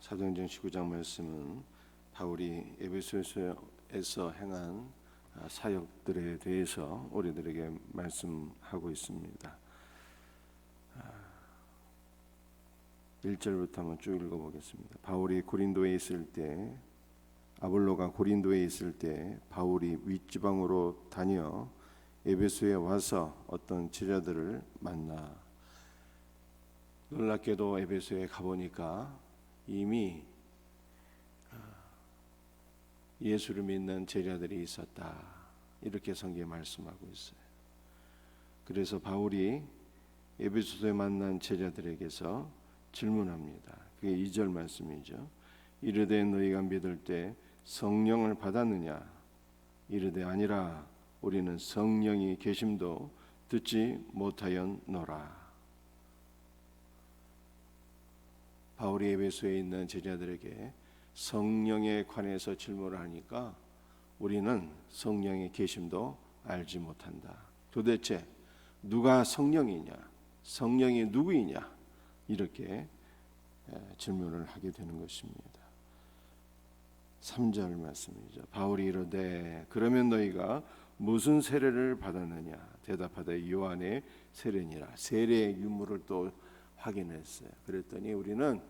사도행전 19장 말씀은 바울이 에베소에서 행한 사역들에 대해서 우리들에게 말씀하고 있습니다. 1절부터 한번 쭉 읽어보겠습니다. 바울이 고린도에 있을 때, 아볼로가 고린도에 있을 때 바울이 윗지방으로 다녀 에베소에 와서 어떤 제자들을 만나, 놀랍게도 에베소에 가보니까 이미 예수를 믿는 제자들이 있었다, 이렇게 성경에 말씀하고 있어요. 그래서 바울이 에베소에 만난 제자들에게서 질문합니다. 그게 2절 말씀이죠. 이르되 너희가 믿을 때 성령을 받았느냐? 이르되 아니라 우리는 성령이 계심도 듣지 못하였노라. 바울이 에베소에 있는 제자들에게 성령에 관해서 질문을 하니까 우리는 성령의 계심도 알지 못한다. 도대체 누가 성령이냐? 성령이 누구이냐? 이렇게 질문을 하게 되는 것입니다. 3절 말씀이죠. 바울이 이르되 그러면 너희가 무슨 세례를 받았느냐? 대답하되 요한의 세례니라. 세례의 유무를 또 확인했어요. 그랬더니 우리는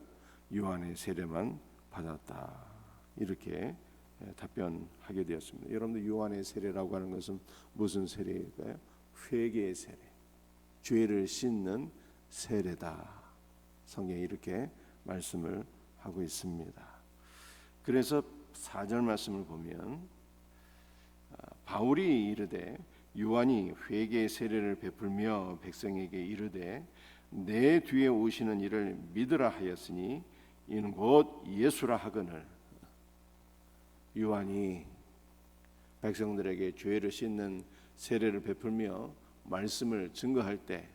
요한의 세례만 받았다, 이렇게 답변하게 되었습니다. 여러분들, 요한의 세례라고 하는 것은 무슨 세례일까요? 회개의 세례, 죄를 씻는 세례다. 성경에 이렇게 말씀을 하고 있습니다. 그래서 4절 말씀을 보면 바울이 이르되 요한이 회개의 세례를 베풀며 백성에게 이르되 내 뒤에 오시는 이를 믿으라 하였으니 이는 곧 예수라 하거늘. 요한이 백성들에게 죄를 씻는 세례를 베풀며 말씀을 증거할 때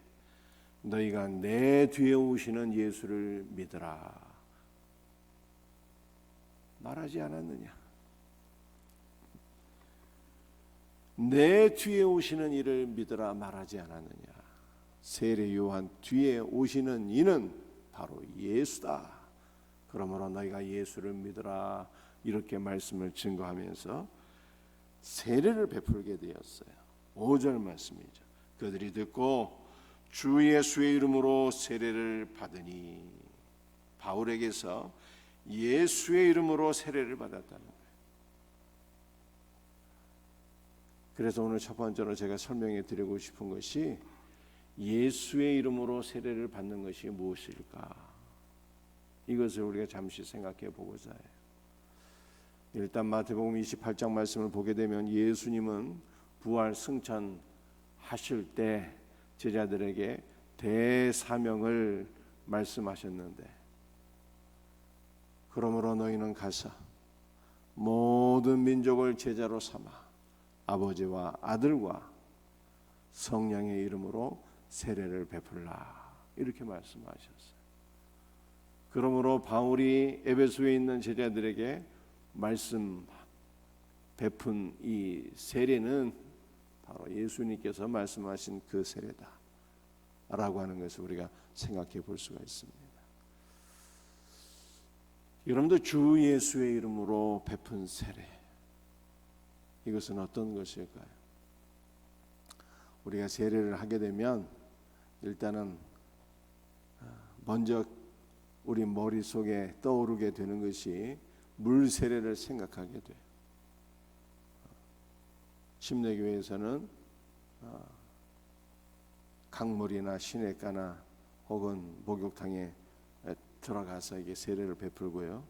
너희가 내 뒤에 오시는 예수를 믿으라 말하지 않았느냐? 내 뒤에 오시는 이를 믿으라 말하지 않았느냐? 세례 요한 뒤에 오시는 이는 바로 예수다. 그러므로 너희가 예수를 믿으라, 이렇게 말씀을 증거하면서 세례를 베풀게 되었어요. 5절 말씀이죠. 그들이 듣고 주 예수의 이름으로 세례를 받으니, 바울에게서 예수의 이름으로 세례를 받았다는 거예요. 그래서 오늘 첫 번째로 제가 설명해 드리고 싶은 것이 예수의 이름으로 세례를 받는 것이 무엇일까? 이것을 우리가 잠시 생각해 보고자 해요. 일단 마태복음 28장 말씀을 보게 되면 예수님은 부활 승천하실 때 제자들에게 대사명을 말씀하셨는데, 그러므로 너희는 가서 모든 민족을 제자로 삼아 아버지와 아들과 성령의 이름으로 세례를 베풀라, 이렇게 말씀하셨어요. 그러므로 바울이 에베소에 있는 제자들에게 말씀 베푼 이 세례는 바로 예수님께서 말씀하신 그 세례다 라고 하는 것을 우리가 생각해 볼 수가 있습니다. 여러분들, 주 예수의 이름으로 베푼 세례, 이것은 어떤 것일까요? 우리가 세례를 하게 되면 일단은 먼저 우리 머릿속에 떠오르게 되는 것이 물 세례를 생각하게 돼요. 침례교회에서는 강물이나 시냇가나 혹은 목욕탕에 들어가서 이게 세례를 베풀고요.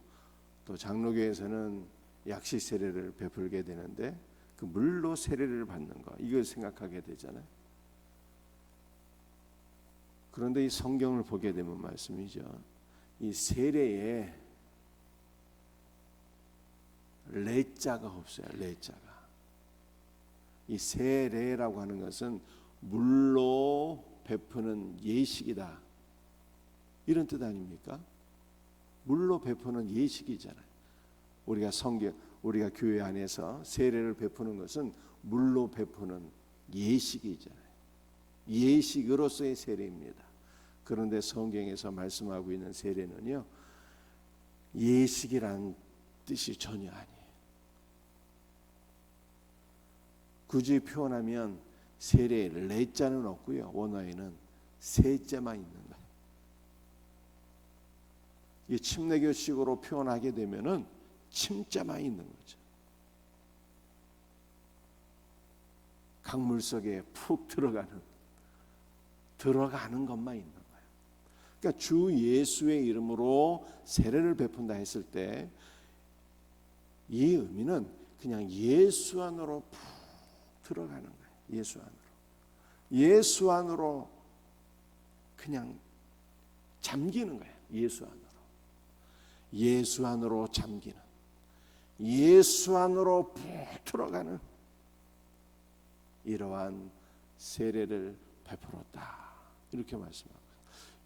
또 장로교에서는 약시 세례를 베풀게 되는데 그 물로 세례를 받는 거, 이걸 생각하게 되잖아요. 그런데 이 성경을 보게 되면 말씀이죠. 이 세례에 레자가 없어요. 레자가. 이 세례라고 하는 것은 물로 베푸는 예식이다, 이런 뜻 아닙니까? 물로 베푸는 예식이잖아요. 우리가 교회 안에서 세례를 베푸는 것은 물로 베푸는 예식이잖아요. 예식으로서의 세례입니다. 그런데 성경에서 말씀하고 있는 세례는요, 예식이란 뜻이 전혀 아니에요. 굳이 표현하면 세례 레자는 없고요. 원어에는 세자만 있는 거예요. 이 침례교식으로 표현하게 되면은 침자만 있는 거죠. 강물 속에 푹 들어가는 것만 있는 거예요. 그러니까 주 예수의 이름으로 세례를 베푼다 했을 때 이 의미는 그냥 예수 안으로 푹 들어가는 거예요. 예수 안으로 그냥 잠기는 거예요. 예수 안으로 잠기는, 예수 안으로 푹 들어가는 이러한 세례를 베풀었다, 이렇게 말씀합니다.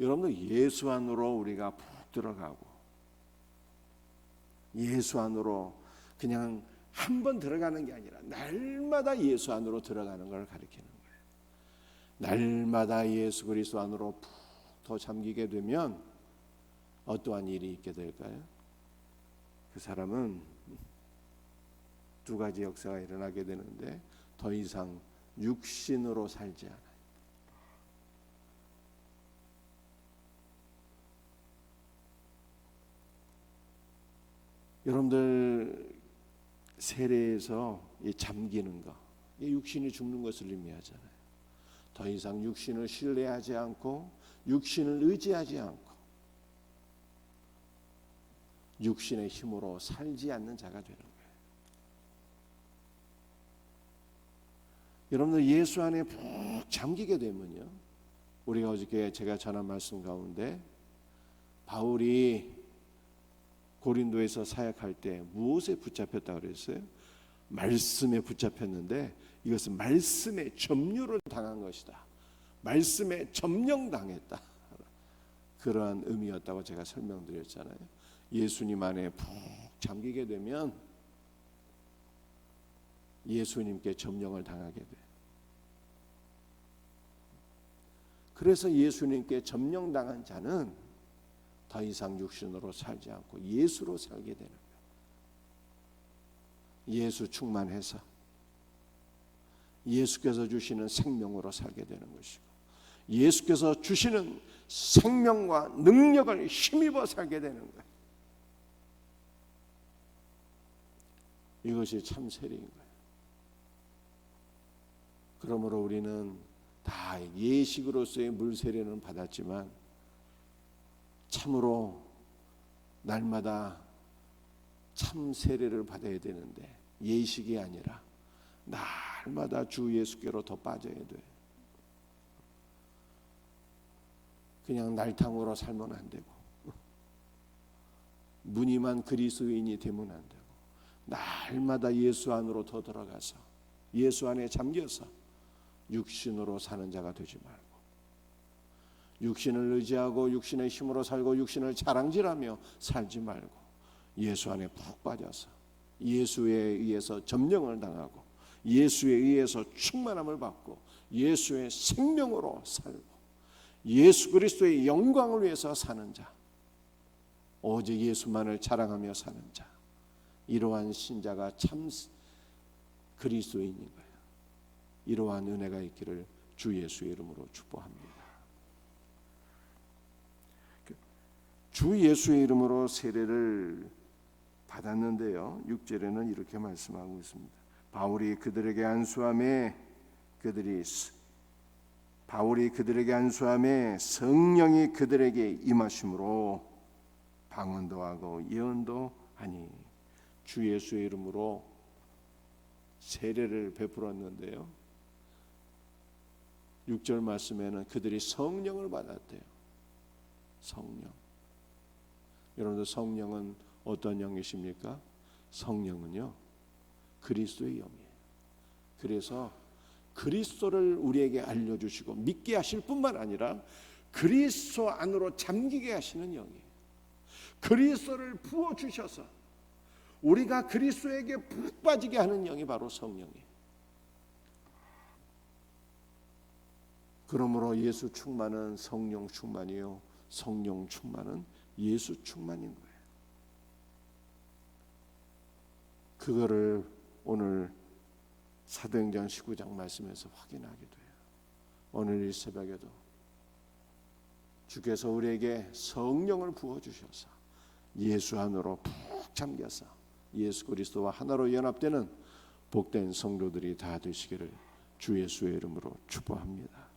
여러분들 예수 안으로 우리가 푹 들어가고 예수 안으로 그냥 한 번 들어가는 게 아니라 날마다 예수 안으로 들어가는 걸 가리키는 거예요. 날마다 예수 그리스도 안으로 푹 더 잠기게 되면 어떠한 일이 있게 될까요? 그 사람은 두 가지 역사가 일어나게 되는데 더 이상 육신으로 살지 않아요. 여러분들 세례에서 이 잠기는 것, 이 육신이 죽는 것을 의미하잖아요. 더 이상 육신을 신뢰하지 않고 육신을 의지하지 않고 육신의 힘으로 살지 않는 자가 되는 거예요. 여러분들 예수 안에 푹 잠기게 되면요, 우리가 어저께 제가 전한 말씀 가운데 바울이 고린도에서 사역할 때 무엇에 붙잡혔다고 그랬어요? 말씀에 붙잡혔는데 이것은 말씀의 점유를 당한 것이다. 말씀에 점령당했다. 그러한 의미였다고 제가 설명드렸잖아요. 예수님 안에 푹 잠기게 되면 예수님께 점령을 당하게 돼. 그래서 예수님께 점령당한 자는 더 이상 육신으로 살지 않고 예수로 살게 되는 거예요. 예수 충만해서 예수께서 주시는 생명으로 살게 되는 것이고, 예수께서 주시는 생명과 능력을 힘입어 살게 되는 거예요. 이것이 참 세례인 거예요. 그러므로 우리는 다 예식으로서의 물 세례는 받았지만 참으로 날마다 참 세례를 받아야 되는데 예식이 아니라 날마다 주 예수께로 더 빠져야 돼. 그냥 날탕으로 살면 안 되고 무늬만 그리스도인이 되면 안 되고 날마다 예수 안으로 더 들어가서 예수 안에 잠겨서 육신으로 사는 자가 되지 말고, 육신을 의지하고 육신의 힘으로 살고 육신을 자랑질하며 살지 말고 예수 안에 푹 빠져서 예수에 의해서 점령을 당하고 예수에 의해서 충만함을 받고 예수의 생명으로 살고 예수 그리스도의 영광을 위해서 사는 자, 오직 예수만을 자랑하며 사는 자, 이러한 신자가 참 그리스도인인 거예요. 이러한 은혜가 있기를 주 예수의 이름으로 축복합니다. 주 예수의 이름으로 세례를 받았는데요, 6절에는 이렇게 말씀하고 있습니다. 바울이 그들에게 안수함에 성령이 그들에게 임하심으로 방언도 하고 예언도 하니, 주 예수의 이름으로 세례를 베풀었는데요, 6절 말씀에는 그들이 성령을 받았대요. 성령. 여러분들 성령은 어떤 영이십니까? 성령은요, 그리스도의 영이에요. 그래서 그리스도를 우리에게 알려주시고 믿게 하실 뿐만 아니라 그리스도 안으로 잠기게 하시는 영이에요. 그리스도를 부어주셔서 우리가 그리스도에게 푹 빠지게 하는 영이 바로 성령이에요. 그러므로 예수 충만은 성령 충만이요, 성령 충만은 예수 충만인 거예요. 그거를 오늘 사도행전 19장 말씀에서 확인하게 돼요. 오늘 이 새벽에도 주께서 우리에게 성령을 부어주셔서 예수 안으로 푹 잠겨서 예수 그리스도와 하나로 연합되는 복된 성도들이 다 되시기를 주 예수의 이름으로 축복합니다.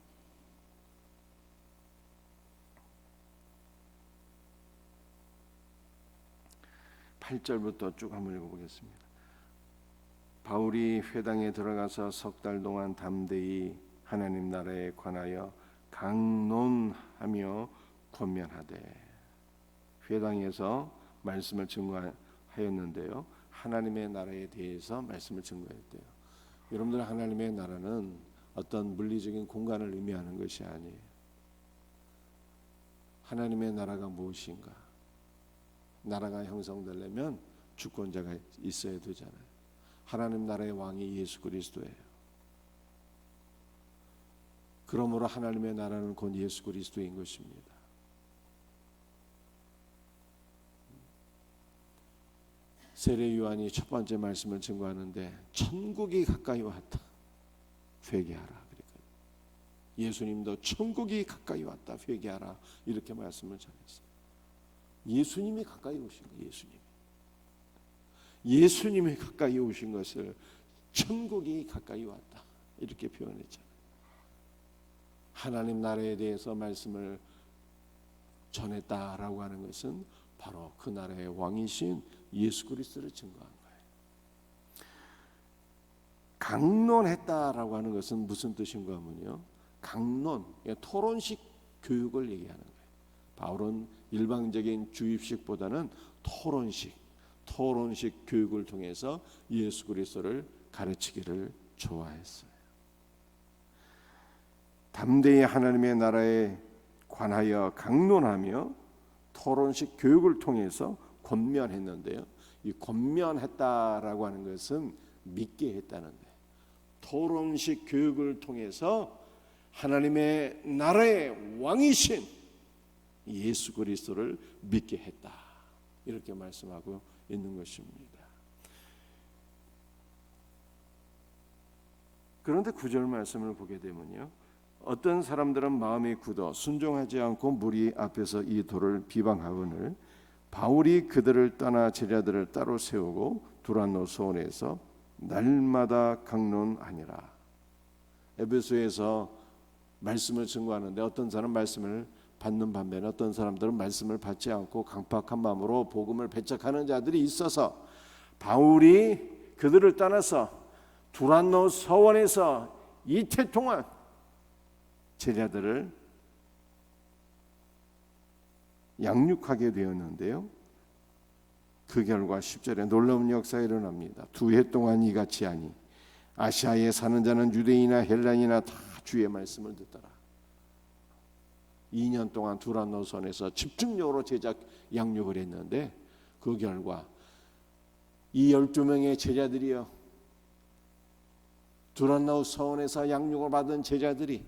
8절부터 쭉 한번 읽어보겠습니다. 바울이 회당에 들어가서 석 달 동안 담대히 하나님 나라에 관하여 강론하며 권면하되, 회당에서 말씀을 증거하였는데요, 하나님의 나라에 대해서 말씀을 증거했대요. 여러분들, 하나님의 나라는 어떤 물리적인 공간을 의미하는 것이 아니에요. 하나님의 나라가 무엇인가? 나라가 형성되려면 주권자가 있어야 되잖아요. 하나님 나라의 왕이 예수 그리스도예요. 그러므로 하나님의 나라는 곧 예수 그리스도인 것입니다. 세례 요한이 첫 번째 말씀을 증거하는데 천국이 가까이 왔다, 회개하라. 그러니까 예수님도 천국이 가까이 왔다, 회개하라, 이렇게 말씀을 전했어요. 예수님이 가까이 오신 거예요. 예수님이 가까이 오신 것을 천국이 가까이 왔다, 이렇게 표현했잖아요. 하나님 나라에 대해서 말씀을 전했다라고 하는 것은 바로 그 나라의 왕이신 예수 그리스도를 증거한 거예요. 강론했다라고 하는 것은 무슨 뜻인가 하면요, 강론, 토론식 교육을 얘기하는 거예요. 바울은 일방적인 주입식보다는 토론식 교육을 통해서 예수 그리스도를 가르치기를 좋아했어요. 담대히 하나님의 나라에 관하여 강론하며 토론식 교육을 통해서 권면했는데요, 이 권면했다라고 하는 것은 믿게 했다는 거예요. 토론식 교육을 통해서 하나님의 나라의 왕이신 예수 그리스도를 믿게 했다, 이렇게 말씀하고 있는 것입니다. 그런데 9절 말씀을 보게 되면요, 어떤 사람들은 마음이 굳어 순종하지 않고 무리 앞에서 이 도를 비방하거늘 바울이 그들을 떠나 제자들을 따로 세우고 두란노 소원에서 날마다 강론하니라. 에베소에서 말씀을 증거하는데 어떤 사람 말씀을 받는 반면에 어떤 사람들은 말씀을 받지 않고 강팍한 마음으로 복음을 배척하는 자들이 있어서 바울이 그들을 떠나서 두란노 서원에서 이태 동안 제자들을 양육하게 되었는데요, 그 결과 10절에 놀라운 역사가 일어납니다. 2해 동안 이같이 하니 아시아에 사는 자는 유대인이나 헬라인이나 다 주의 말씀을 듣더라. 2년 동안 두란노 선에서 집중적으로 제자 양육을 했는데 그 결과 이 12명의 제자들이요, 두란노 서원에서 양육을 받은 제자들이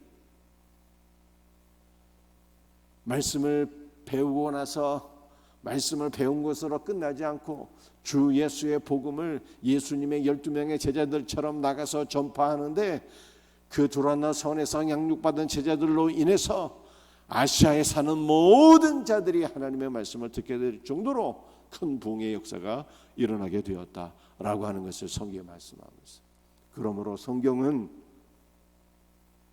말씀을 배우고 나서 말씀을 배운 것으로 끝나지 않고 주 예수의 복음을 예수님의 12명의 제자들처럼 나가서 전파하는데, 그 두란노 서원에서 양육받은 제자들로 인해서 아시아에 사는 모든 자들이 하나님의 말씀을 듣게 될 정도로 큰 부흥의 역사가 일어나게 되었다라고 하는 것을 성경에 말씀하고 있어요. 그러므로 성경은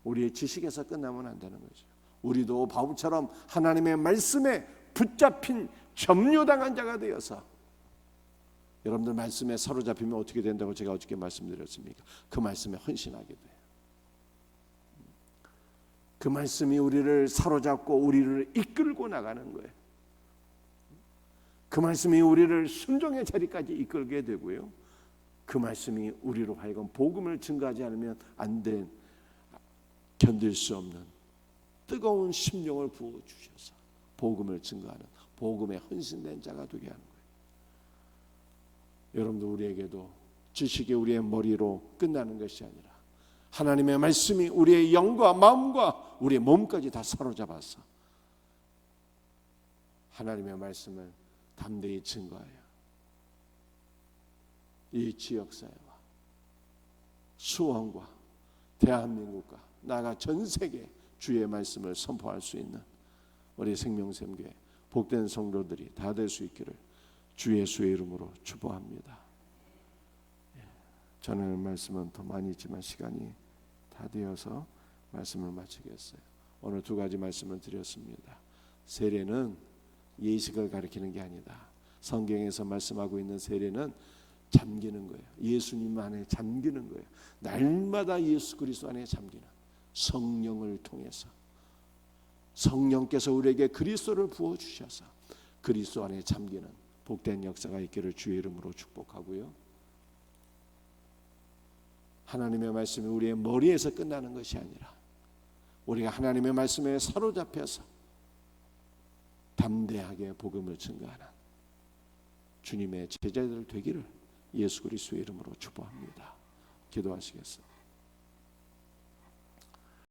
우리의 지식에서 끝나면 안 되는 거죠. 우리도 바울처럼 하나님의 말씀에 붙잡힌 점유당한 자가 되어서, 여러분들 말씀에 사로잡히면 어떻게 된다고 제가 어저께 말씀드렸습니까? 그 말씀에 헌신하게 돼요. 그 말씀이 우리를 사로잡고 우리를 이끌고 나가는 거예요. 그 말씀이 우리를 순종의 자리까지 이끌게 되고요, 그 말씀이 우리로 하여금 복음을 증거하지 않으면 안 된, 견딜 수 없는 뜨거운 심령을 부어주셔서 복음을 증거하는 복음에 헌신된 자가 되게 하는 거예요. 여러분도 우리에게도 지식이 우리의 머리로 끝나는 것이 아니라 하나님의 말씀이 우리의 영과 마음과 우리의 몸까지 다 사로잡아서 하나님의 말씀을 담대히 증거하여 이 지역사회와 수원과 대한민국과 나아가 전 세계에 주의 말씀을 선포할 수 있는 우리 생명샘교회 복된 성도들이 다 될 수 있기를 주 예수의 이름으로 축복합니다. 저는 말씀은 더 많이 있지만 시간이 다 되어서 말씀을 마치겠어요. 오늘 두 가지 말씀을 드렸습니다. 세례는 예식을 가리키는 게 아니다. 성경에서 말씀하고 있는 세례는 잠기는 거예요. 예수님 안에 잠기는 거예요. 날마다 예수 그리스도 안에 잠기는 성령을 통해서 성령께서 우리에게 그리스도를 부어주셔서 그리스도 안에 잠기는 복된 역사가 있기를 주의 이름으로 축복하고요. 하나님의 말씀이 우리의 머리에서 끝나는 것이 아니라 우리가 하나님의 말씀에 사로잡혀서 담대하게 복음을 증거하는 주님의 제자들 되기를 예수 그리스도의 이름으로 축복합니다. 기도하시겠습니다.